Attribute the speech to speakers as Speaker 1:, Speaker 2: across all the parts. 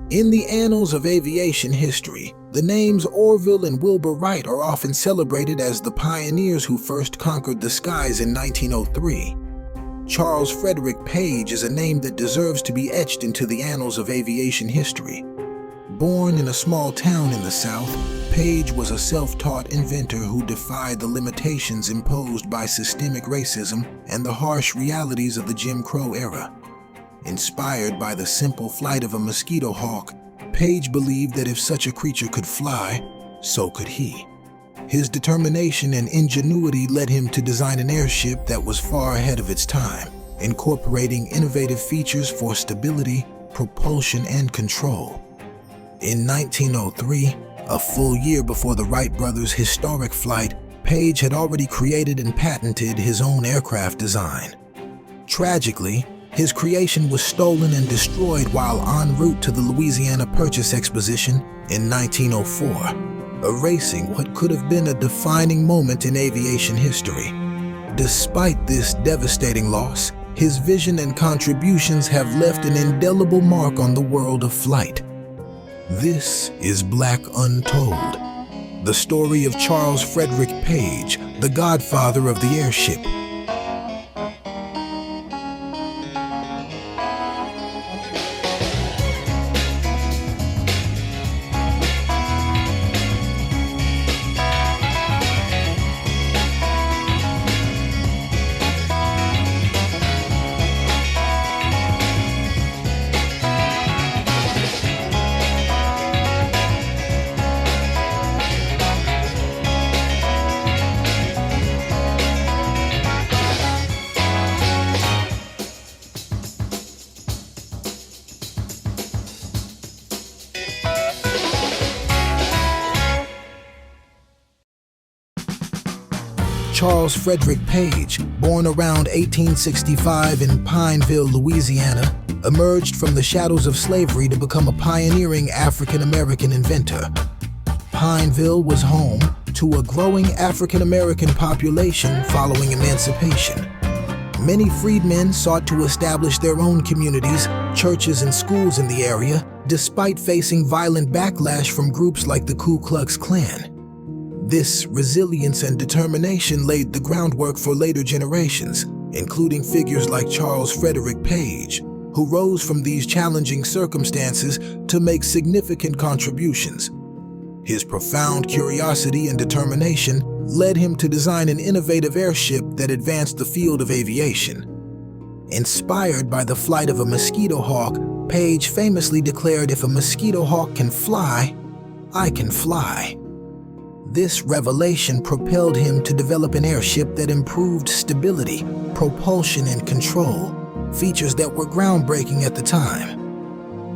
Speaker 1: In the annals of aviation history, the names Orville and Wilbur Wright are often celebrated as the pioneers who first conquered the skies in 1903. Charles Frederick Page is a name that deserves to be etched into the annals of aviation history. Born in a small town in the South, Page was a self-taught inventor who defied the limitations imposed by systemic racism and the harsh realities of the Jim Crow era. Inspired by the simple flight of a mosquito hawk, Page believed that if such a creature could fly, so could he. His determination and ingenuity led him to design an airship that was far ahead of its time, incorporating innovative features for stability, propulsion, and control. In 1903, a full year before the Wright Brothers' historic flight, Page had already created and patented his own aircraft design. Tragically, his creation was stolen and destroyed while en route to the Louisiana Purchase Exposition in 1904, erasing what could have been a defining moment in aviation history. Despite this devastating loss, his vision and contributions have left an indelible mark on the world of flight. This is Black Untold, the story of Charles Frederick Page, the godfather of the airship. Charles Frederick Page, born around 1865 in Pineville, Louisiana, emerged from the shadows of slavery to become a pioneering African-American inventor. Pineville was home to a growing African-American population following emancipation. Many freedmen sought to establish their own communities, churches, and schools in the area, despite facing violent backlash from groups like the Ku Klux Klan. This resilience and determination laid the groundwork for later generations, including figures like Charles Frederick Page, who rose from these challenging circumstances to make significant contributions. His profound curiosity and determination led him to design an innovative airship that advanced the field of aviation. Inspired by the flight of a mosquito hawk, Page famously declared, "If a mosquito hawk can fly, I can fly." This revelation propelled him to develop an airship that improved stability, propulsion, and control, features that were groundbreaking at the time.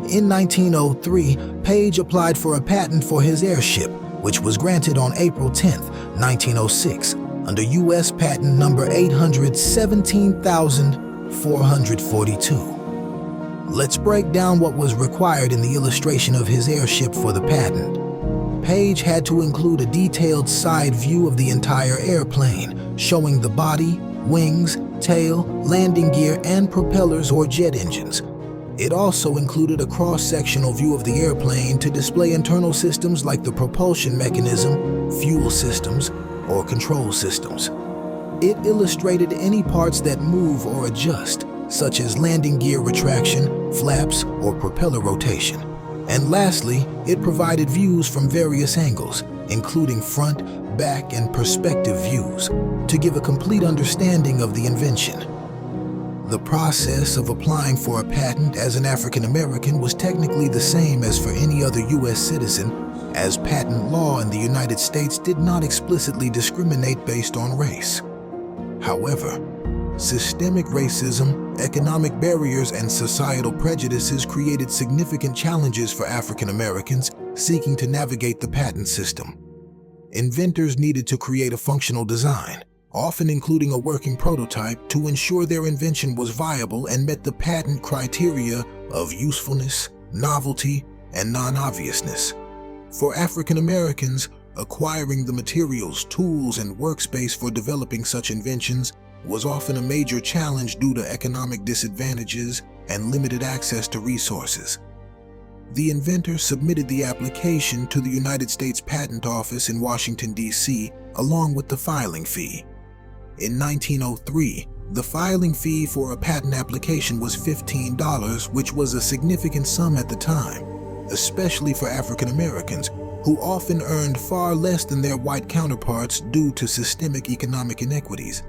Speaker 1: In 1903, Page applied for a patent for his airship, which was granted on April 10, 1906, under U.S. Patent number 817,442. Let's break down what was required in the illustration of his airship for the patent. Page had to include a detailed side view of the entire airplane, showing the body, wings, tail, landing gear, and propellers or jet engines. It also included a cross-sectional view of the airplane to display internal systems like the propulsion mechanism, fuel systems, or control systems. It illustrated any parts that move or adjust, such as landing gear retraction, flaps, or propeller rotation. And lastly, it provided views from various angles, including front, back, and perspective views, to give a complete understanding of the invention. The process of applying for a patent as an African American was technically the same as for any other U.S. citizen, as patent law in the United States did not explicitly discriminate based on race. However, systemic racism, economic barriers, and societal prejudices created significant challenges for African Americans seeking to navigate the patent system. Inventors needed to create a functional design, often including a working prototype, to ensure their invention was viable and met the patent criteria of usefulness, novelty, and non-obviousness. For African Americans, acquiring the materials, tools, and workspace for developing such inventions was often a major challenge due to economic disadvantages and limited access to resources. The inventor submitted the application to the United States Patent Office in Washington, D.C., along with the filing fee. In 1903, the filing fee for a patent application was $15, which was a significant sum at the time, especially for African Americans, who often earned far less than their white counterparts due to systemic economic inequities.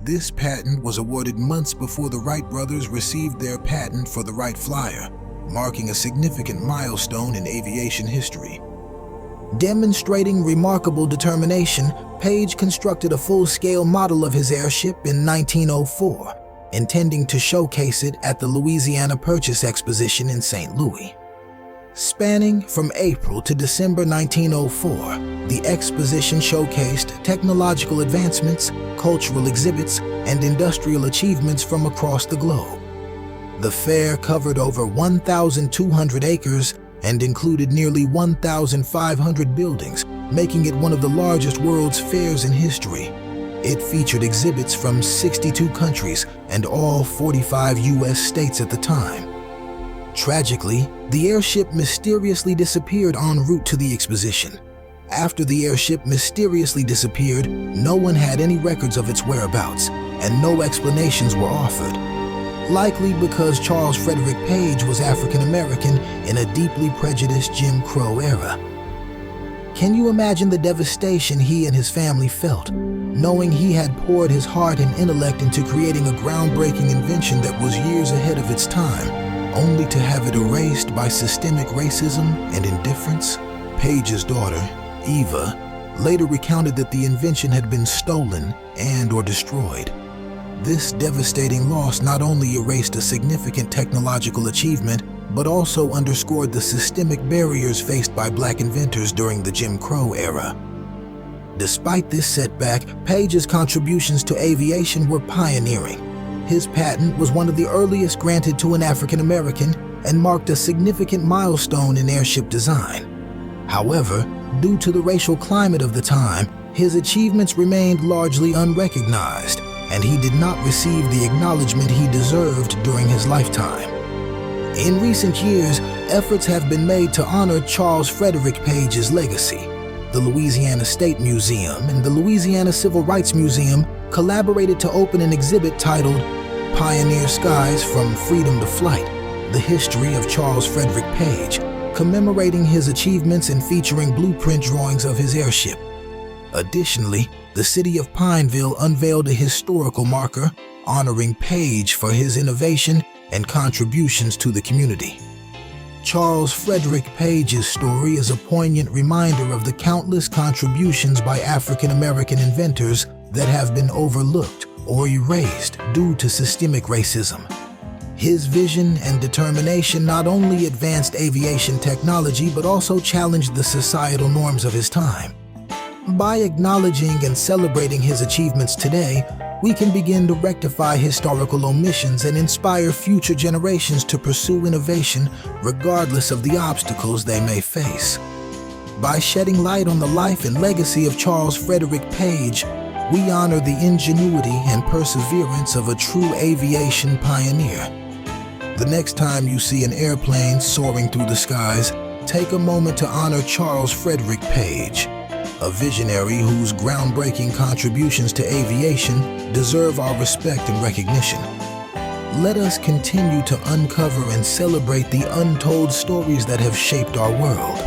Speaker 1: This patent was awarded months before the Wright brothers received their patent for the Wright Flyer, marking a significant milestone in aviation history. Demonstrating remarkable determination, Page constructed a full-scale model of his airship in 1904, intending to showcase it at the Louisiana Purchase Exposition in St. Louis. Spanning from April to December 1904, the exposition showcased technological advancements, cultural exhibits, and industrial achievements from across the globe. The fair covered over 1,200 acres and included nearly 1,500 buildings, making it one of the largest world's fairs in history. It featured exhibits from 62 countries and all 45 U.S. states at the time. Tragically, the airship mysteriously disappeared en route to the exposition. After the airship mysteriously disappeared, no one had any records of its whereabouts, and no explanations were offered. Likely because Charles Frederick Page was African American in a deeply prejudiced Jim Crow era. Can you imagine the devastation he and his family felt, knowing he had poured his heart and intellect into creating a groundbreaking invention that was years ahead of its time, only to have it erased by systemic racism and indifference? Page's daughter, Eva, later recounted that the invention had been stolen and/or destroyed. This devastating loss not only erased a significant technological achievement, but also underscored the systemic barriers faced by Black inventors during the Jim Crow era. Despite this setback, Page's contributions to aviation were pioneering. His patent was one of the earliest granted to an African American and marked a significant milestone in airship design. However, due to the racial climate of the time, his achievements remained largely unrecognized, and he did not receive the acknowledgement he deserved during his lifetime. In recent years, efforts have been made to honor Charles Frederick Page's legacy. The Louisiana State Museum and the Louisiana Civil Rights Museum collaborated to open an exhibit titled Pioneer Skies from Freedom to Flight, the history of Charles Frederick Page, commemorating his achievements and featuring blueprint drawings of his airship. Additionally, the city of Pineville unveiled a historical marker honoring Page for his innovation and contributions to the community. Charles Frederick Page's story is a poignant reminder of the countless contributions by African American inventors that have been overlooked or erased due to systemic racism. His vision and determination not only advanced aviation technology but also challenged the societal norms of his time. By acknowledging and celebrating his achievements today, we can begin to rectify historical omissions and inspire future generations to pursue innovation regardless of the obstacles they may face. By shedding light on the life and legacy of Charles Frederick Page, we honor the ingenuity and perseverance of a true aviation pioneer. The next time you see an airplane soaring through the skies, take a moment to honor Charles Frederick Page, a visionary whose groundbreaking contributions to aviation deserve our respect and recognition. Let us continue to uncover and celebrate the untold stories that have shaped our world.